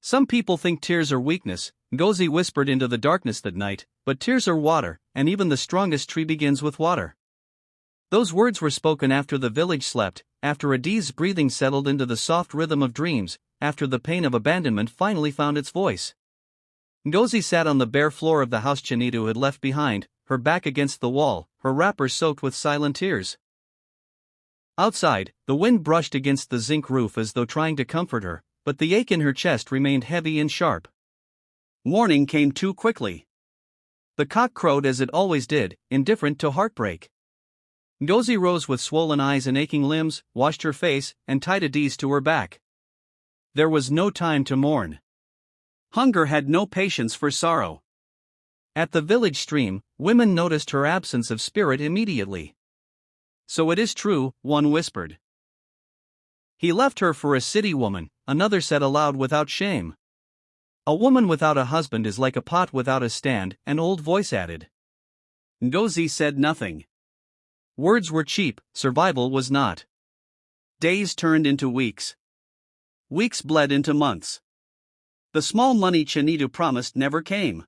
Some people think tears are weakness, Ngozi whispered into the darkness that night, but tears are water, and even the strongest tree begins with water. Those words were spoken after the village slept, after Adi's breathing settled into the soft rhythm of dreams, after the pain of abandonment finally found its voice. Ngozi sat on the bare floor of the house Chinito had left behind, her back against the wall, her wrappers soaked with silent tears. Outside, the wind brushed against the zinc roof as though trying to comfort her, but the ache in her chest remained heavy and sharp. Morning came too quickly. The cock crowed as it always did, indifferent to heartbreak. Ngozi rose with swollen eyes and aching limbs, washed her face, and tied Adiz to her back. There was no time to mourn. Hunger had no patience for sorrow. At the village stream, women noticed her absence of spirit immediately. So it is true, one whispered. He left her for a city woman, another said aloud without shame. A woman without a husband is like a pot without a stand, an old voice added. Ngozi said nothing. Words were cheap, survival was not. Days turned into weeks. Weeks bled into months. The small money Chinito promised never came.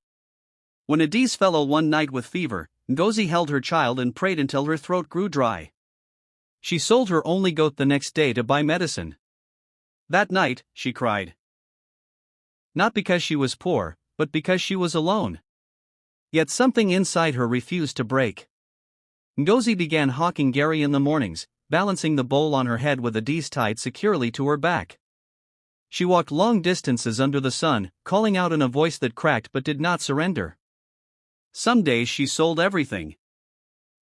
When Adiz fell ill one night with fever, Ngozi held her child and prayed until her throat grew dry. She sold her only goat the next day to buy medicine. That night, she cried. Not because she was poor, but because she was alone. Yet something inside her refused to break. Ngozi began hawking garri in the mornings, balancing the bowl on her head with Adiz tied securely to her back. She walked long distances under the sun, calling out in a voice that cracked but did not surrender. Some days she sold everything.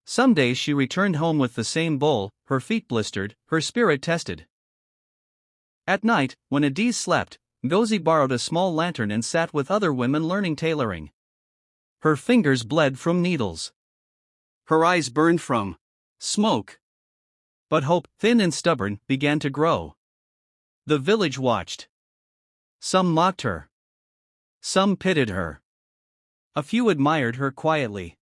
Some days she returned home with the same bowl, her feet blistered, her spirit tested. At night, when Adiz slept, Ngozi borrowed a small lantern and sat with other women learning tailoring. Her fingers bled from needles. Her eyes burned from smoke. But hope, thin and stubborn, began to grow. The village watched. Some mocked her. Some pitied her. A few admired her quietly.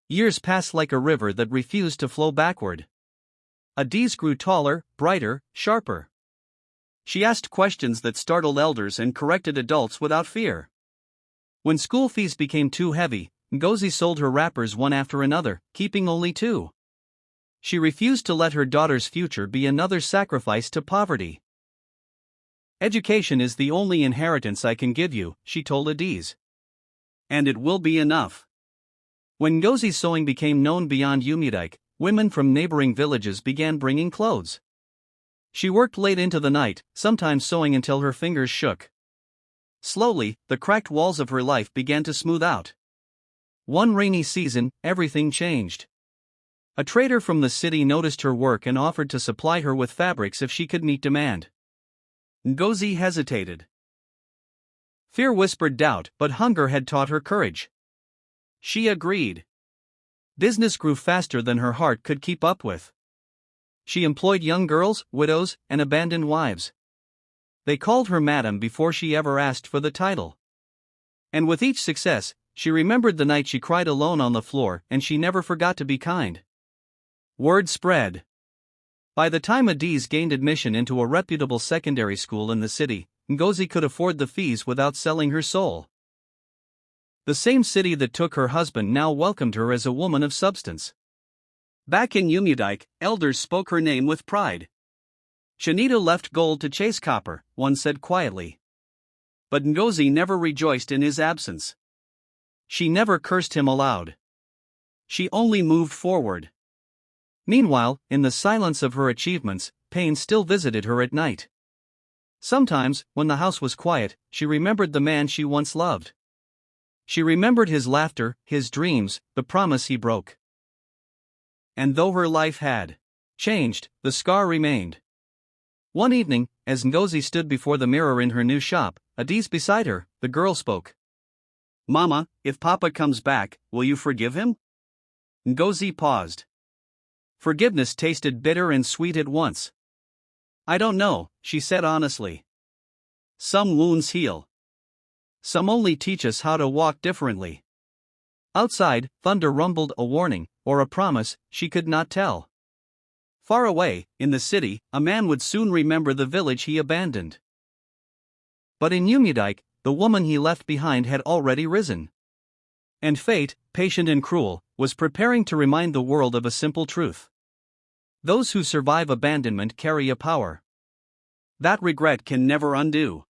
Years passed like a river that refused to flow backward. Adiz grew taller, brighter, sharper. She asked questions that startled elders and corrected adults without fear. When school fees became too heavy, Ngozi sold her wrappers one after another, keeping only 2. She refused to let her daughter's future be another sacrifice to poverty. Education is the only inheritance I can give you, she told Adiz. And it will be enough. When Ngozi's sewing became known beyond Umudike, women from neighboring villages began bringing clothes. She worked late into the night, sometimes sewing until her fingers shook. Slowly, the cracked walls of her life began to smooth out. One rainy season, everything changed. A trader from the city noticed her work and offered to supply her with fabrics if she could meet demand. Ngozi hesitated. Fear whispered doubt, but hunger had taught her courage. She agreed. Business grew faster than her heart could keep up with. She employed young girls, widows, and abandoned wives. They called her madam before she ever asked for the title. And with each success, she remembered the night she cried alone on the floor, and she never forgot to be kind. Word spread. By the time Adiz gained admission into a reputable secondary school in the city, Ngozi could afford the fees without selling her soul. The same city that took her husband now welcomed her as a woman of substance. Back in Umudike, elders spoke her name with pride. Chinito left gold to chase copper, one said quietly. But Ngozi never rejoiced in his absence. She never cursed him aloud. She only moved forward. Meanwhile, in the silence of her achievements, pain still visited her at night. Sometimes, when the house was quiet, she remembered the man she once loved. She remembered his laughter, his dreams, the promise he broke. And though her life had changed, the scar remained. One evening, as Ngozi stood before the mirror in her new shop, Adiz beside her, the girl spoke. Mama, if Papa comes back, will you forgive him? Ngozi paused. Forgiveness tasted bitter and sweet at once. I don't know, she said honestly. Some wounds heal. Some only teach us how to walk differently. Outside, thunder rumbled, a warning, or a promise, she could not tell. Far away, in the city, a man would soon remember the village he abandoned. But in Umudike, the woman he left behind had already risen. And fate, patient and cruel, was preparing to remind the world of a simple truth. Those who survive abandonment carry a power that regret can never undo.